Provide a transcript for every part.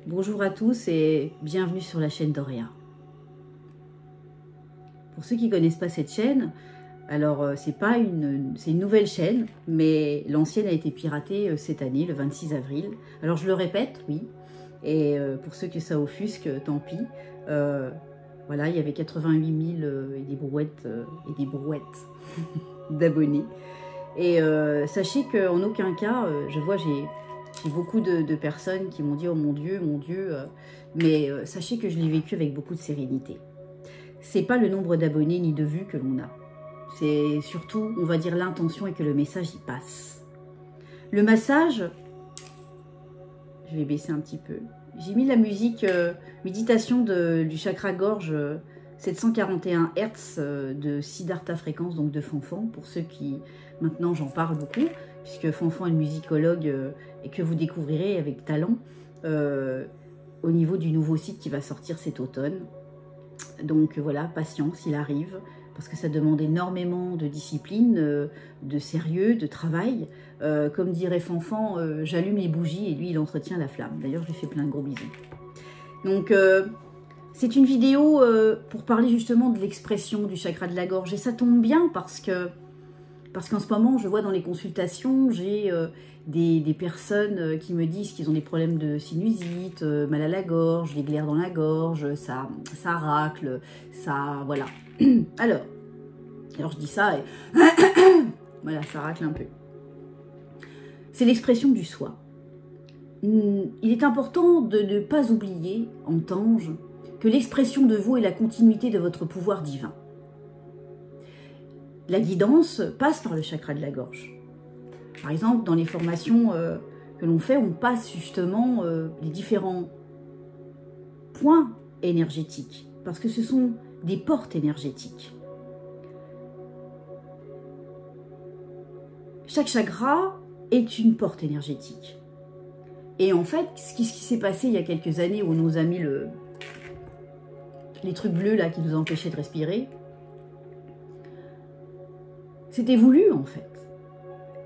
Bonjour à tous et bienvenue sur la chaîne d'Auréa. Pour ceux qui ne connaissent pas cette chaîne, alors c'est une nouvelle chaîne, mais l'ancienne a été piratée cette année, le 26 avril. Alors je le répète, oui, et pour ceux que ça offusque, tant pis. Voilà, il y avait 88 000 et des brouettes d'abonnés. Et sachez qu'en aucun cas, j'ai beaucoup de personnes qui m'ont dit « Oh mon Dieu, mais sachez que je l'ai vécu avec beaucoup de sérénité. C'est pas le nombre d'abonnés ni de vues que l'on a. C'est surtout, on va dire, l'intention et que le message y passe. Le massage, je vais baisser un petit peu. J'ai mis la musique méditation du chakra gorge 741 Hz de Siddhartha Fréquence, donc de Fanfan, pour ceux qui, maintenant j'en parle beaucoup, puisque Fanfan est le musicologue et que vous découvrirez avec talent au niveau du nouveau site qui va sortir cet automne. Donc voilà, patience, il arrive, parce que ça demande énormément de discipline, de sérieux, de travail. Comme dirait Fanfan, j'allume les bougies et lui il entretient la flamme. D'ailleurs je lui fais plein de gros bisous. Donc c'est une vidéo pour parler justement de l'expression du chakra de la gorge. Et ça tombe bien parce qu'en ce moment, je vois dans les consultations, j'ai des personnes qui me disent qu'ils ont des problèmes de sinusite, mal à la gorge, des glaires dans la gorge, ça racle, ça... voilà. Alors je dis ça et... voilà, ça racle un peu. C'est l'expression du soi. Il est important de ne pas oublier, en Tange, que l'expression de vous est la continuité de votre pouvoir divin. La guidance passe par le chakra de la gorge. Par exemple, dans les formations que l'on fait, on passe justement les différents points énergétiques, parce que ce sont des portes énergétiques. Chaque chakra est une porte énergétique. Et en fait, ce qui s'est passé il y a quelques années où on nous a mis les trucs bleus là qui nous empêchaient de respirer, c'était voulu en fait.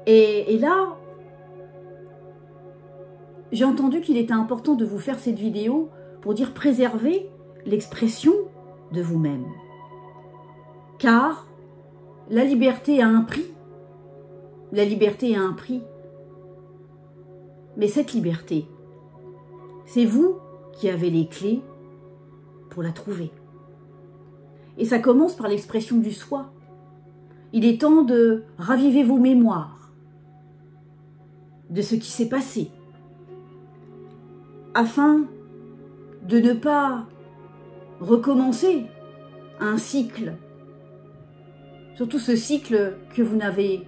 Et là, j'ai entendu qu'il était important de vous faire cette vidéo pour dire préserver l'expression de vous-même. Car la liberté a un prix. La liberté a un prix. Mais cette liberté, c'est vous qui avez les clés pour la trouver. Et ça commence par l'expression du soi. Il est temps de raviver vos mémoires de ce qui s'est passé, afin de ne pas recommencer un cycle, surtout ce cycle que vous n'avez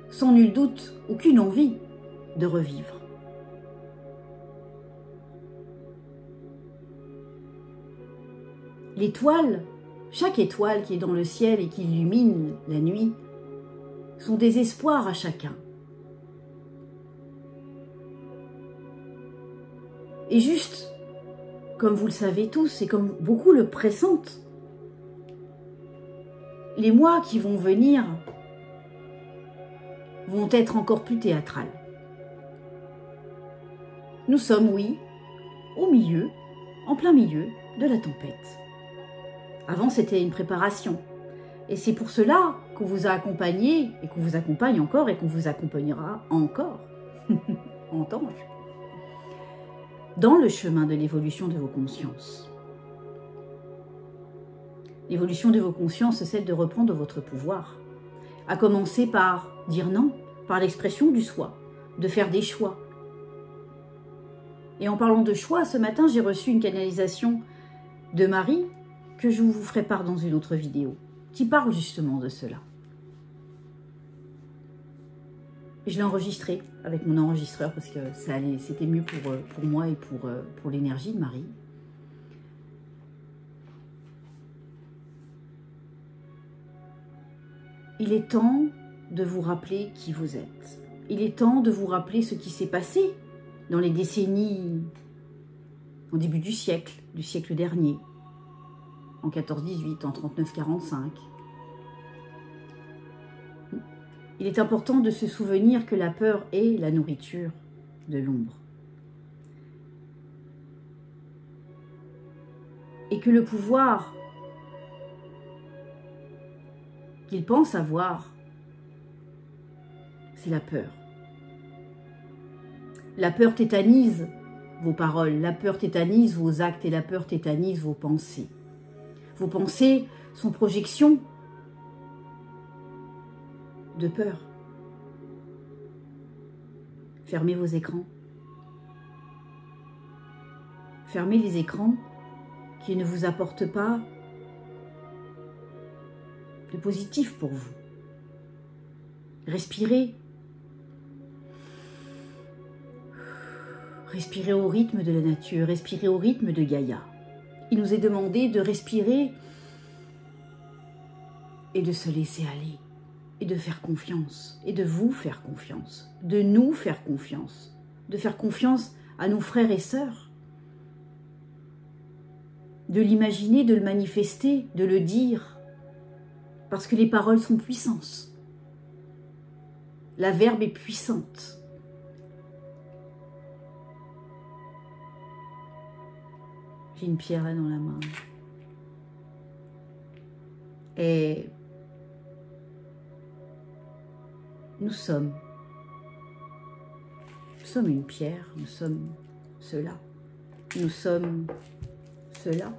sans nul doute aucune envie de revivre. L'étoile, chaque étoile qui est dans le ciel et qui illumine la nuit, sont des espoirs à chacun. Et juste, comme vous le savez tous et comme beaucoup le pressentent, les mois qui vont venir vont être encore plus théâtrales. Nous sommes, oui, en plein milieu de la tempête. Avant, c'était une préparation. Et c'est pour cela qu'on vous a accompagné, et qu'on vous accompagne encore, et qu'on vous accompagnera encore, en Tange, dans le chemin de l'évolution de vos consciences. L'évolution de vos consciences, c'est celle de reprendre votre pouvoir. À commencer par dire non, par l'expression du soi, de faire des choix. Et en parlant de choix, ce matin, j'ai reçu une canalisation de Marie, que je vous ferai part dans une autre vidéo, qui parle justement de cela. Je l'ai enregistré avec mon enregistreur parce que c'était mieux pour moi et pour l'énergie de Marie. Il est temps de vous rappeler qui vous êtes. Il est temps de vous rappeler ce qui s'est passé dans les décennies, au début du siècle dernier, en 14-18, en 39-45. Il est important de se souvenir que la peur est la nourriture de l'ombre. et que le pouvoir qu'ils pensent avoir, c'est la peur. La peur tétanise vos paroles, la peur tétanise vos actes et la peur tétanise vos pensées. Vos pensées sont projection de peur. Fermez vos écrans. Fermez les écrans qui ne vous apportent pas de positif pour vous. Respirez. Respirez au rythme de la nature, respirez au rythme de Gaïa. Il nous est demandé de respirer et de se laisser aller, et de faire confiance, et de vous faire confiance, de nous faire confiance, de faire confiance à nos frères et sœurs, de l'imaginer, de le manifester, de le dire, parce que les paroles sont puissantes. La verbe est puissante. J'ai une pierre là dans la main. Et nous sommes une pierre, nous sommes cela. Nous sommes cela.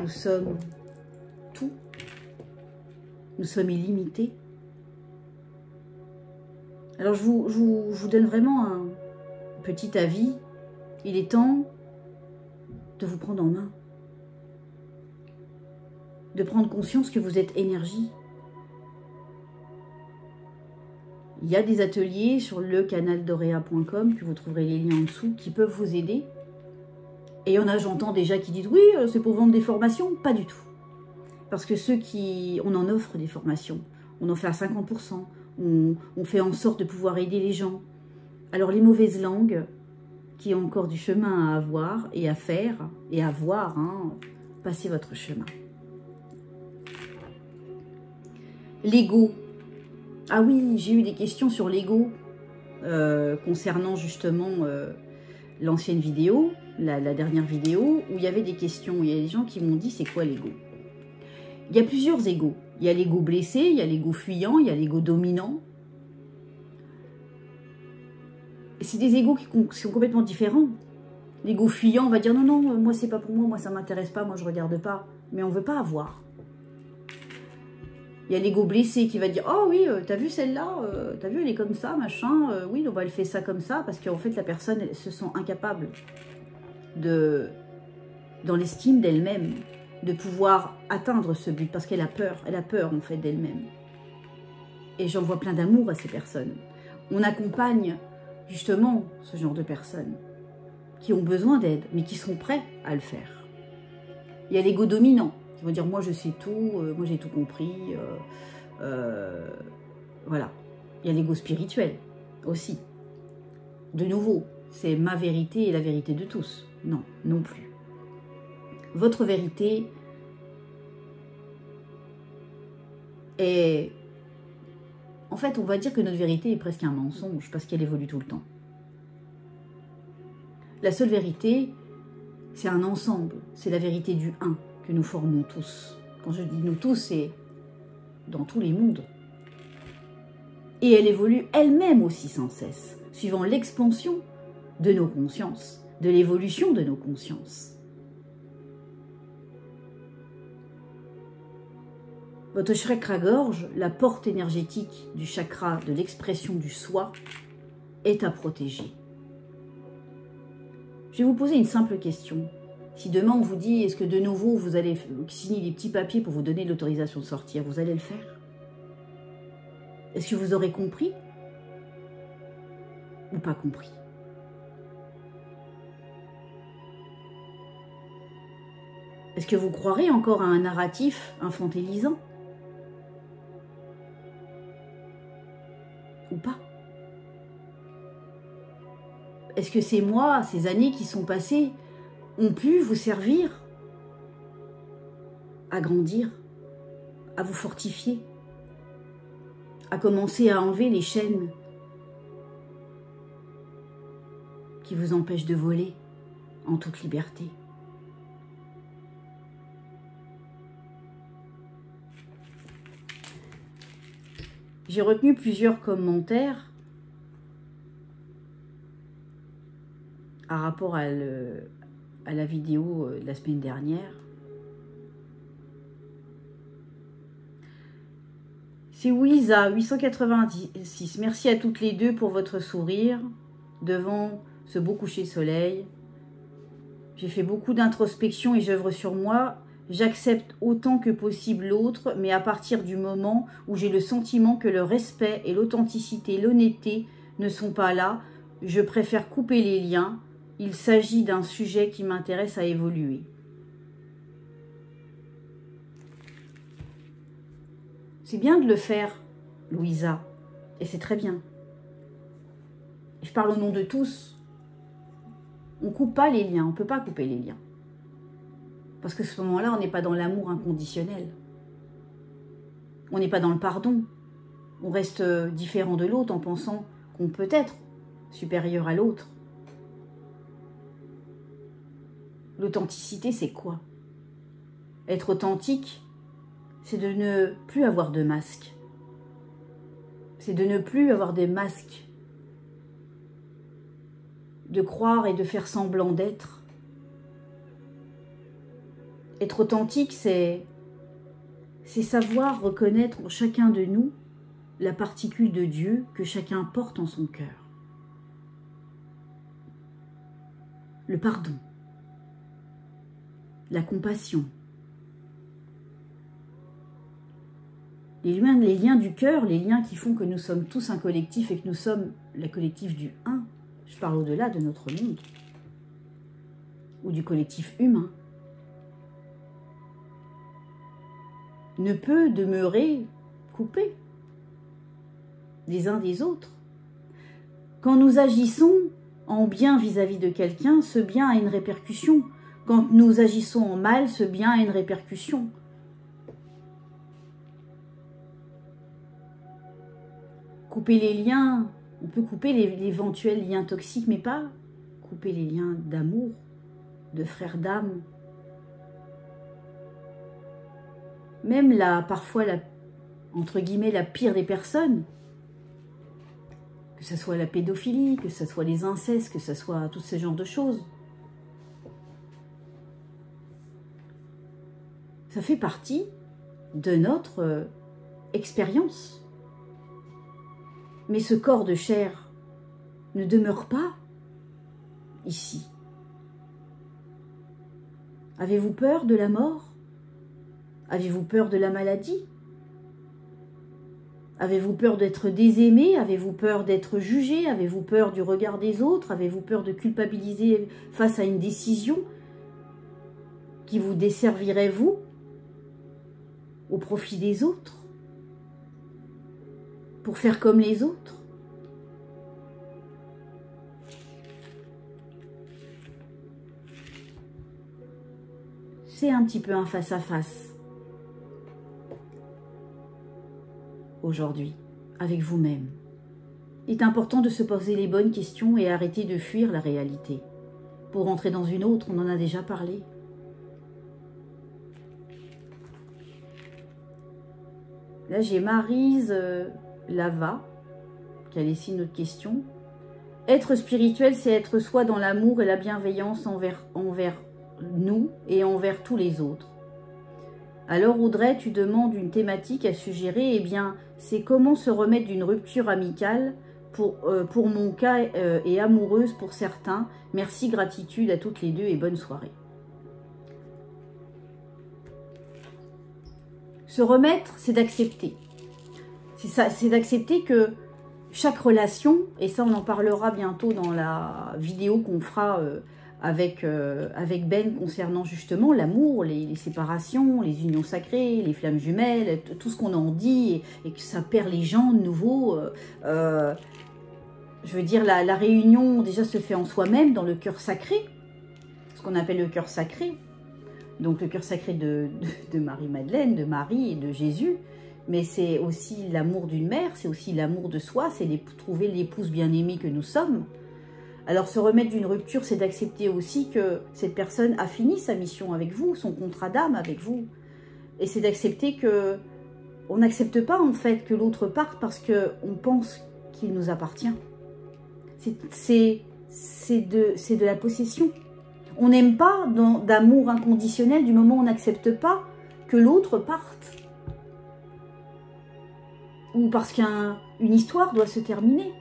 Nous sommes tout. Nous sommes illimités. Alors je vous donne vraiment un petit avis. Il est temps de vous prendre en main. De prendre conscience que vous êtes énergie. Il y a des ateliers sur lecanaldorea.com, que vous trouverez les liens en dessous, qui peuvent vous aider. Et il y en a, j'entends déjà, qui disent « Oui, c'est pour vendre des formations ». Pas du tout. Parce que on en offre des formations. On en fait à 50%. On fait en sorte de pouvoir aider les gens. Alors les mauvaises langues, qui ont encore du chemin à avoir et à faire, et à voir, hein, passez votre chemin. L'ego. Ah oui, j'ai eu des questions sur l'ego concernant justement l'ancienne vidéo, la dernière vidéo, où il y avait des questions. Il y a des gens qui m'ont dit c'est quoi l'ego. Il y a plusieurs égos. Il y a l'ego blessé, il y a l'ego fuyant, il y a l'ego dominant. C'est des égos qui sont complètement différents. L'ego fuyant va dire non, non, moi c'est pas pour moi ça m'intéresse pas, moi je regarde pas. Mais on veut pas avoir. Il y a l'ego blessé qui va dire oh oui, t'as vu celle-là, t'as vu elle est comme ça, machin, oui, donc elle fait ça comme ça, parce qu'en fait la personne elle se sent incapable dans l'estime d'elle-même, de pouvoir atteindre ce but, parce qu'elle a peur en fait d'elle-même. Et j'en vois plein d'amour à ces personnes. On accompagne justement ce genre de personnes qui ont besoin d'aide, mais qui sont prêts à le faire. Il y a l'ego dominant, qui va dire moi je sais tout, moi j'ai tout compris, voilà. Il y a l'ego spirituel aussi. De nouveau, c'est ma vérité et la vérité de tous. Non, non plus. Votre vérité est... En fait, on va dire que notre vérité est presque un mensonge, parce qu'elle évolue tout le temps. La seule vérité, c'est un ensemble. C'est la vérité du un que nous formons tous. Quand je dis nous tous, c'est dans tous les mondes. Et elle évolue elle-même aussi sans cesse, suivant l'expansion de nos consciences, de l'évolution de nos consciences. Votre chakra-gorge, la porte énergétique du chakra de l'expression du soi, est à protéger. Je vais vous poser une simple question. Si demain on vous dit, est-ce que de nouveau vous allez signer des petits papiers pour vous donner l'autorisation de sortir, vous allez le faire? Est-ce que vous aurez compris ou pas compris? Est-ce que vous croirez encore à un narratif infantilisant? Ou pas? Est-ce que ces mois, ces années qui sont passées ont pu vous servir à grandir, à vous fortifier, à commencer à enlever les chaînes qui vous empêchent de voler en toute liberté, J'ai retenu plusieurs commentaires à rapport à la vidéo de la semaine dernière. C'est Wiza, 886. Merci à toutes les deux pour votre sourire devant ce beau coucher de soleil. J'ai fait beaucoup d'introspection et j'œuvre sur moi. J'accepte autant que possible l'autre, mais à partir du moment où j'ai le sentiment que le respect et l'authenticité, l'honnêteté ne sont pas là, je préfère couper les liens. Il s'agit d'un sujet qui m'intéresse à évoluer. C'est bien de le faire, Louisa, et c'est très bien. Je parle au nom de tous. On ne coupe pas les liens, on ne peut pas couper les liens. Parce que à ce moment-là, on n'est pas dans l'amour inconditionnel. On n'est pas dans le pardon. On reste différent de l'autre en pensant qu'on peut être supérieur à l'autre. L'authenticité, c'est quoi? Être authentique, c'est de ne plus avoir de masque. C'est de ne plus avoir des masques. De croire et de faire semblant d'être. Être authentique, c'est savoir reconnaître en chacun de nous la particule de Dieu que chacun porte en son cœur. Le pardon, la compassion, les liens du cœur, les liens qui font que nous sommes tous un collectif et que nous sommes le collectif du un. Je parle au-delà de notre monde ou du collectif humain. Ne peut demeurer coupé les uns des autres. Quand nous agissons en bien vis-à-vis de quelqu'un, ce bien a une répercussion. Quand nous agissons en mal, ce bien a une répercussion. Couper les liens, on peut couper l'éventuel lien toxique, mais pas couper les liens d'amour, de frères d'âme. Même parfois, entre guillemets, la pire des personnes, que ce soit la pédophilie, que ce soit les incestes, que ce soit tout ce genre de choses. Ça fait partie de notre expérience. Mais ce corps de chair ne demeure pas ici. Avez-vous peur de la mort? Avez-vous peur de la maladie? Avez-vous peur d'être désaimé? Avez-vous peur d'être jugé? Avez-vous peur du regard des autres? Avez-vous peur de culpabiliser face à une décision qui vous desservirait, vous, au profit des autres? Pour faire comme les autres? C'est un petit peu un face-à-face. Aujourd'hui, avec vous-même. Il est important de se poser les bonnes questions et arrêter de fuir la réalité. Pour rentrer dans une autre, on en a déjà parlé. Là, j'ai Maryse Lava qui a laissé une autre question. Être spirituel, c'est être soi dans l'amour et la bienveillance envers nous et envers tous les autres. Alors Audrey, tu demandes une thématique à suggérer. Eh bien, c'est comment se remettre d'une rupture amicale pour mon cas et amoureuse pour certains. Merci, gratitude à toutes les deux et bonne soirée. Se remettre, c'est d'accepter. C'est d'accepter que chaque relation, et ça on en parlera bientôt dans la vidéo qu'on fera avec Ben concernant justement l'amour, les séparations, les unions sacrées, les flammes jumelles, tout ce qu'on en dit et que ça perd les gens de nouveau. Je veux dire, la réunion déjà se fait en soi-même dans le cœur sacré, ce qu'on appelle le cœur sacré. Donc le cœur sacré de Marie-Madeleine, de Marie et de Jésus. Mais c'est aussi l'amour d'une mère, c'est aussi l'amour de soi, c'est trouver l'épouse bien-aimée que nous sommes. Alors se remettre d'une rupture, c'est d'accepter aussi que cette personne a fini sa mission avec vous, son contrat d'âme avec vous. Et c'est d'accepter que on n'accepte pas en fait que l'autre parte parce qu'on pense qu'il nous appartient. C'est de la possession. On n'aime pas d'amour inconditionnel du moment où on n'accepte pas que l'autre parte. Ou parce qu'une histoire doit se terminer.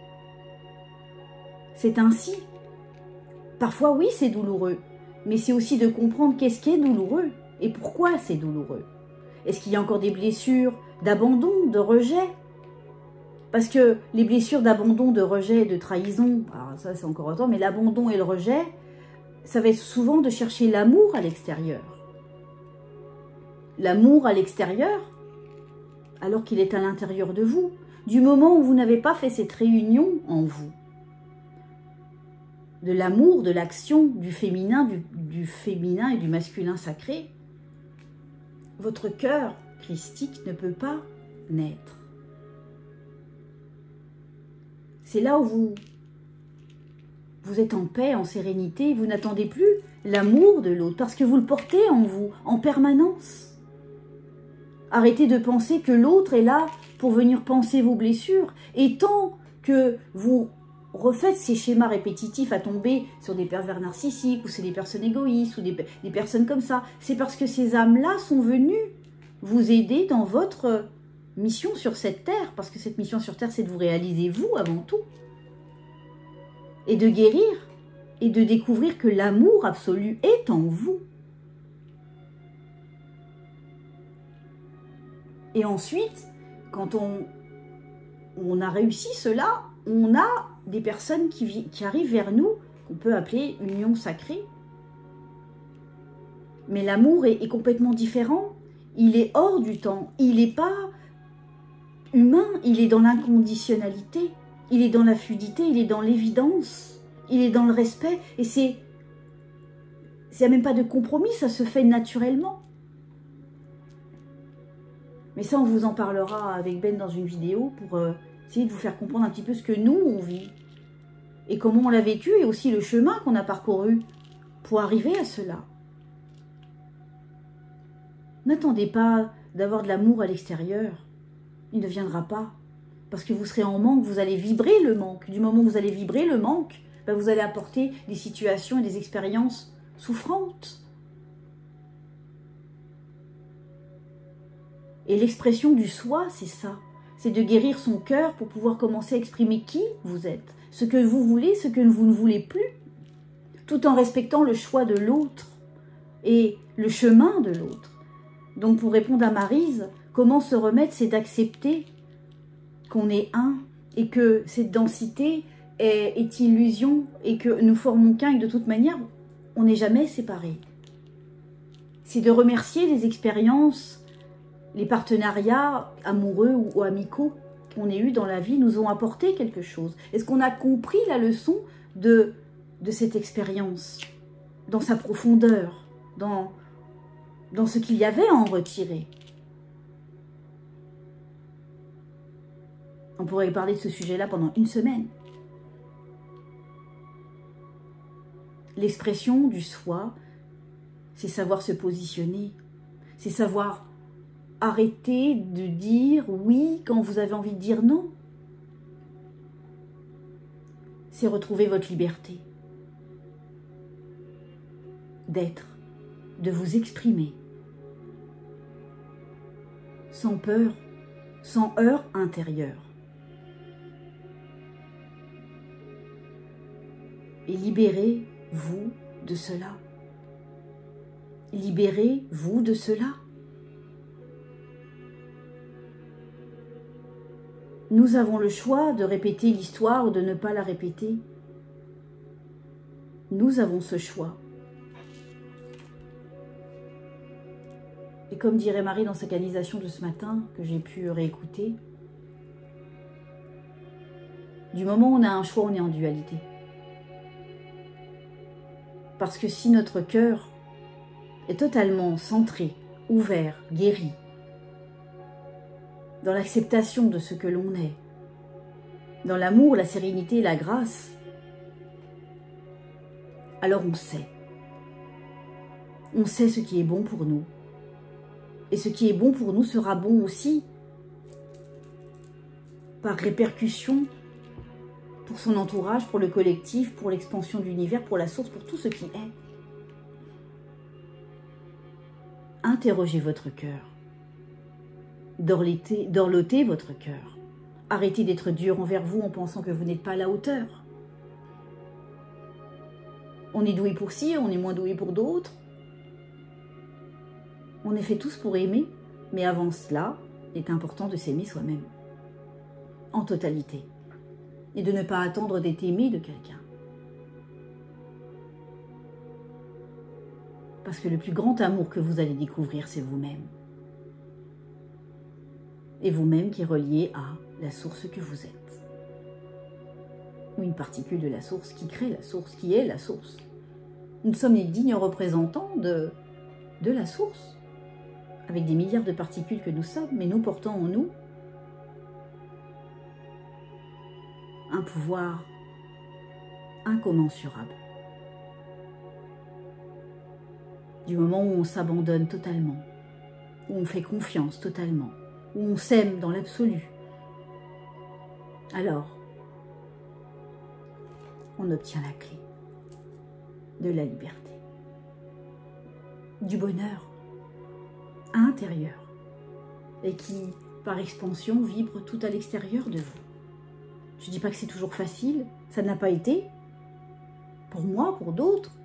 C'est ainsi. Parfois, oui, c'est douloureux. Mais c'est aussi de comprendre qu'est-ce qui est douloureux et pourquoi c'est douloureux. Est-ce qu'il y a encore des blessures d'abandon, de rejet? Parce que les blessures d'abandon, de rejet, de trahison, alors ça c'est encore autant, mais l'abandon et le rejet, ça va être souvent de chercher l'amour à l'extérieur. L'amour à l'extérieur, alors qu'il est à l'intérieur de vous. Du moment où vous n'avez pas fait cette réunion en vous, de l'amour, de l'action, du féminin et du masculin sacré, votre cœur christique ne peut pas naître. C'est là où vous êtes en paix, en sérénité, vous n'attendez plus l'amour de l'autre, parce que vous le portez en vous, en permanence. Arrêtez de penser que l'autre est là pour venir panser vos blessures, et tant que vous refaites ces schémas répétitifs à tomber sur des pervers narcissiques, ou c'est des personnes égoïstes, ou des personnes comme ça, c'est parce que ces âmes-là sont venues vous aider dans votre mission sur cette terre, parce que cette mission sur terre, c'est de vous réaliser vous avant tout, et de guérir, et de découvrir que l'amour absolu est en vous. Et ensuite, quand on a réussi cela, on a des personnes qui arrivent vers nous, qu'on peut appeler union sacrée. Mais l'amour est complètement différent. Il est hors du temps. Il n'est pas humain. Il est dans l'inconditionnalité. Il est dans la fluidité. Il est dans l'évidence. Il est dans le respect. Et il n'y a même pas de compromis. Ça se fait naturellement. Mais ça, on vous en parlera avec Ben dans une vidéo pour essayer de vous faire comprendre un petit peu ce que nous, on vit. Et comment on l'a vécu et aussi le chemin qu'on a parcouru pour arriver à cela. N'attendez pas d'avoir de l'amour à l'extérieur. Il ne viendra pas. Parce que vous serez en manque, vous allez vibrer le manque. Du moment où vous allez vibrer le manque, ben vous allez apporter des situations et des expériences souffrantes. Et l'expression du soi, c'est ça. C'est de guérir son cœur pour pouvoir commencer à exprimer qui vous êtes, ce que vous voulez, ce que vous ne voulez plus, tout en respectant le choix de l'autre et le chemin de l'autre. Donc pour répondre à Maryse, comment se remettre, c'est d'accepter qu'on est un et que cette densité est illusion et que nous formons qu'un et que de toute manière, on n'est jamais séparés. C'est de remercier les expériences, les partenariats amoureux ou amicaux qu'on ait eus dans la vie nous ont apporté quelque chose. Est-ce qu'on a compris la leçon de cette expérience, dans sa profondeur, dans ce qu'il y avait à en retirer? On pourrait parler de ce sujet-là pendant une semaine. L'expression du soi, c'est savoir se positionner, c'est savoir arrêter de dire oui quand vous avez envie de dire non. C'est retrouver votre liberté d'être, de vous exprimer sans peur, sans heurts intérieurs. Et libérez-vous de cela. Libérez-vous de cela. Nous avons le choix de répéter l'histoire ou de ne pas la répéter. Nous avons ce choix. Et comme dirait Marie dans sa canalisation de ce matin, que j'ai pu réécouter, du moment où on a un choix, on est en dualité. Parce que si notre cœur est totalement centré, ouvert, guéri, dans l'acceptation de ce que l'on est, dans l'amour, la sérénité, la grâce, alors on sait. On sait ce qui est bon pour nous. Et ce qui est bon pour nous sera bon aussi par répercussion pour son entourage, pour le collectif, pour l'expansion de l'univers, pour la source, pour tout ce qui est. Interrogez votre cœur. Dorlotez votre cœur. Arrêtez d'être dur envers vous en pensant que vous n'êtes pas à la hauteur. On est doué pour ci, on est moins doué pour d'autres. On est fait tous pour aimer, mais avant cela, il est important de s'aimer soi-même. En totalité. Et de ne pas attendre d'être aimé de quelqu'un. Parce que le plus grand amour que vous allez découvrir, c'est vous-même. Et vous-même qui est relié à la source que vous êtes. Ou une particule de la source qui crée la source, qui est la source. Nous sommes les dignes représentants de la source. Avec des milliards de particules que nous sommes, mais nous portons en nous un pouvoir incommensurable. Du moment où on s'abandonne totalement, où on fait confiance totalement, où on s'aime dans l'absolu, alors on obtient la clé de la liberté, du bonheur intérieur et qui, par expansion, vibre tout à l'extérieur de vous. Je ne dis pas que c'est toujours facile, ça n'a pas été, pour moi, pour d'autres.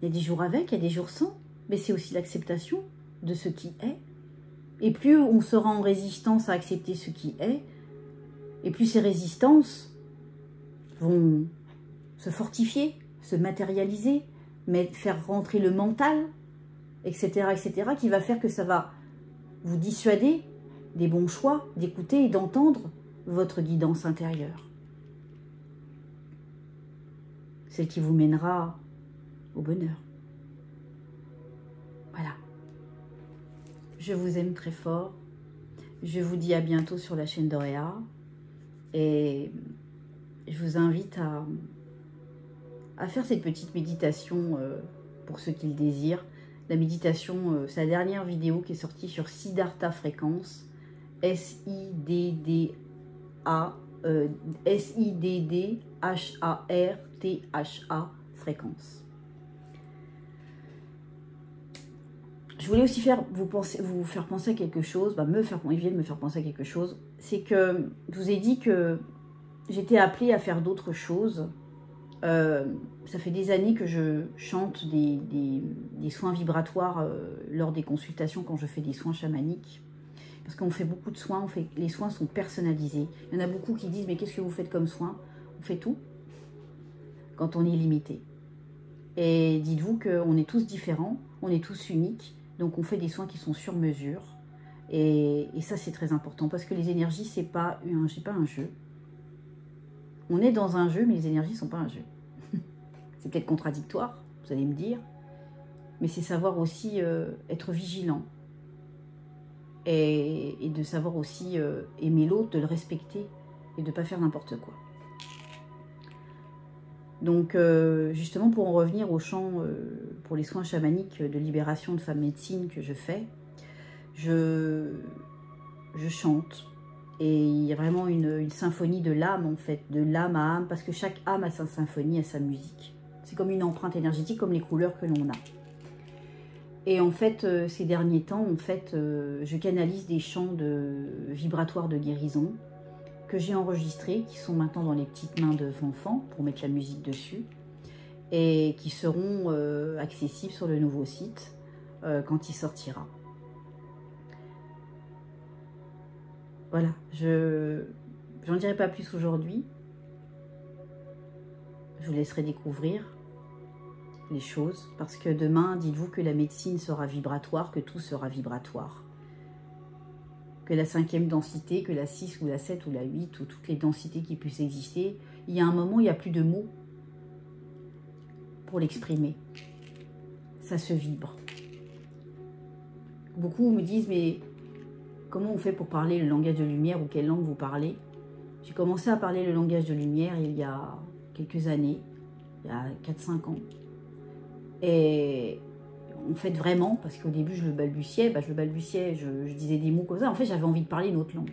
Il y a des jours avec, il y a des jours sans, mais c'est aussi l'acceptation de ce qui est. Et plus on sera en résistance à accepter ce qui est, et plus ces résistances vont se fortifier, se matérialiser, mais faire rentrer le mental, etc., qui va faire que ça va vous dissuader des bons choix, d'écouter et d'entendre votre guidance intérieure. Celle qui vous mènera au bonheur. Voilà. Je vous aime très fort. Je vous dis à bientôt sur la chaîne d'Auréa. Et je vous invite à faire cette petite méditation pour ceux qui le désirent. La méditation, c'est la dernière vidéo qui est sortie sur Siddhartha Fréquence. Siddhartha Fréquence. Je voulais aussi vous faire penser à quelque chose, il vient de me faire penser à quelque chose, c'est que je vous ai dit que j'étais appelée à faire d'autres choses. Ça fait des années que je chante des soins vibratoires lors des consultations quand je fais des soins chamaniques. Parce qu'on fait beaucoup de soins, les soins sont personnalisés. Il y en a beaucoup qui disent « mais qu'est-ce que vous faites comme soin ?» On fait tout quand on est limité. Et dites-vous qu'on est tous différents, on est tous uniques, donc on fait des soins qui sont sur mesure. Et ça c'est très important parce que les énergies, c'est pas un jeu. On est dans un jeu, mais les énergies ne sont pas un jeu. C'est peut-être contradictoire, vous allez me dire, mais c'est savoir aussi être vigilant. Et de savoir aussi aimer l'autre, de le respecter et de ne pas faire n'importe quoi. Donc, justement, pour en revenir au champ pour les soins chamaniques de libération de femmes médecine que je fais, je chante. Et il y a vraiment une symphonie de l'âme, en fait, de l'âme à âme, parce que chaque âme a sa symphonie, a sa musique. C'est comme une empreinte énergétique, comme les couleurs que l'on a. Et en fait, ces derniers temps, en fait, je canalise des chants vibratoires de guérison que j'ai enregistrés, qui sont maintenant dans les petites mains de Fanfan, pour mettre la musique dessus, et qui seront accessibles sur le nouveau site quand il sortira. Voilà, j'en dirai pas plus aujourd'hui. Je vous laisserai découvrir les choses, parce que demain, dites-vous que la médecine sera vibratoire, que tout sera vibratoire. Que la 5e densité, que la 6 ou la 7 ou la 8, ou toutes les densités qui puissent exister, il y a un moment, il n'y a plus de mots pour l'exprimer. Ça se vibre. Beaucoup me disent, mais comment on fait pour parler le langage de lumière, ou quelle langue vous parlez? J'ai commencé à parler le langage de lumière il y a quelques années, il y a 4-5 ans. Et en fait, vraiment, parce qu'au début, je le balbutiais, je disais des mots comme ça. En fait, j'avais envie de parler une autre langue.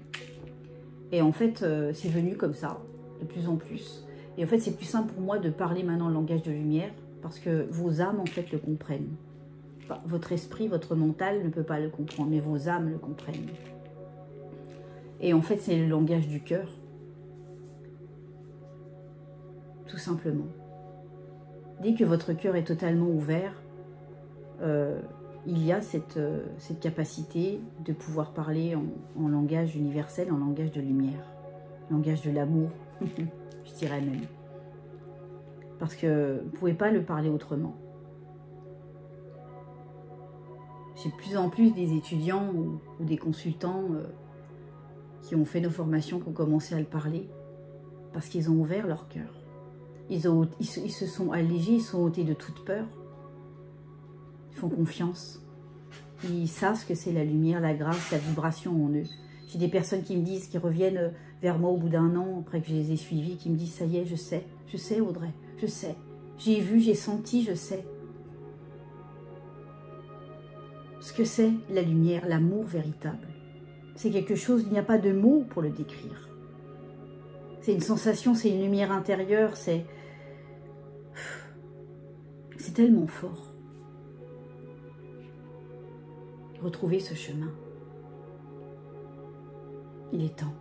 Et en fait, c'est venu comme ça, de plus en plus. Et en fait, c'est plus simple pour moi de parler maintenant le langage de lumière, parce que vos âmes, en fait, le comprennent. Enfin, votre esprit, votre mental ne peut pas le comprendre, mais vos âmes le comprennent. Et en fait, c'est le langage du cœur. Tout simplement. Dès que votre cœur est totalement ouvert, il y a cette capacité de pouvoir parler en langage universel, en langage de lumière, langage de l'amour, je dirais même. Parce que vous ne pouvez pas le parler autrement. J'ai de plus en plus des étudiants ou des consultants qui ont fait nos formations, qui ont commencé à le parler, parce qu'ils ont ouvert leur cœur. Ils se sont allégés, ils sont ôtés de toute peur. Ils font confiance. Ils savent ce que c'est la lumière, la grâce, la vibration en eux. J'ai des personnes qui me disent, qui reviennent vers moi au bout d'un an, après que je les ai suivis, qui me disent, ça y est, je sais Audrey, je sais. J'ai vu, j'ai senti, je sais. Ce que c'est la lumière, l'amour véritable. C'est quelque chose, il n'y a pas de mots pour le décrire. C'est une sensation, c'est une lumière intérieure, c'est tellement fort. Retrouvez ce chemin. Il est temps.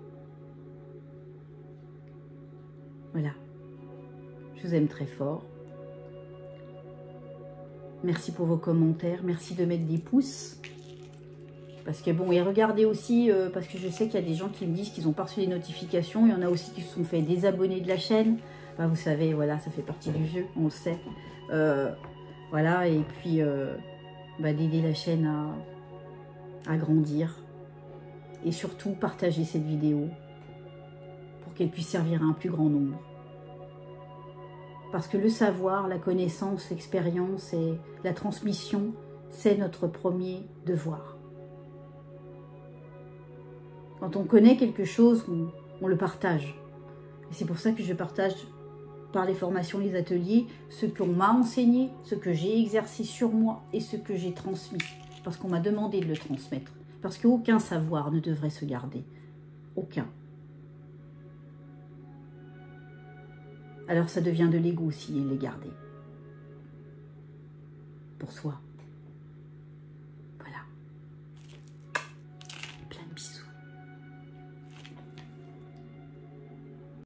Voilà. Je vous aime très fort. Merci pour vos commentaires. Merci de mettre des pouces. Parce que bon, et regardez aussi, parce que je sais qu'il y a des gens qui me disent qu'ils ont pas reçu les notifications. Il y en a aussi qui se sont fait désabonner de la chaîne. Bah, vous savez, voilà, ça fait partie du jeu, on le sait. Voilà, et puis d'aider la chaîne à grandir. Et surtout, partager cette vidéo pour qu'elle puisse servir à un plus grand nombre. Parce que le savoir, la connaissance, l'expérience et la transmission, c'est notre premier devoir. Quand on connaît quelque chose, on le partage. Et c'est pour ça que je partage par les formations, les ateliers, ce qu'on m'a enseigné, ce que j'ai exercé sur moi et ce que j'ai transmis. Parce qu'on m'a demandé de le transmettre. Parce qu'aucun savoir ne devrait se garder. Aucun. Alors ça devient de l'ego s'il est gardé. Pour soi.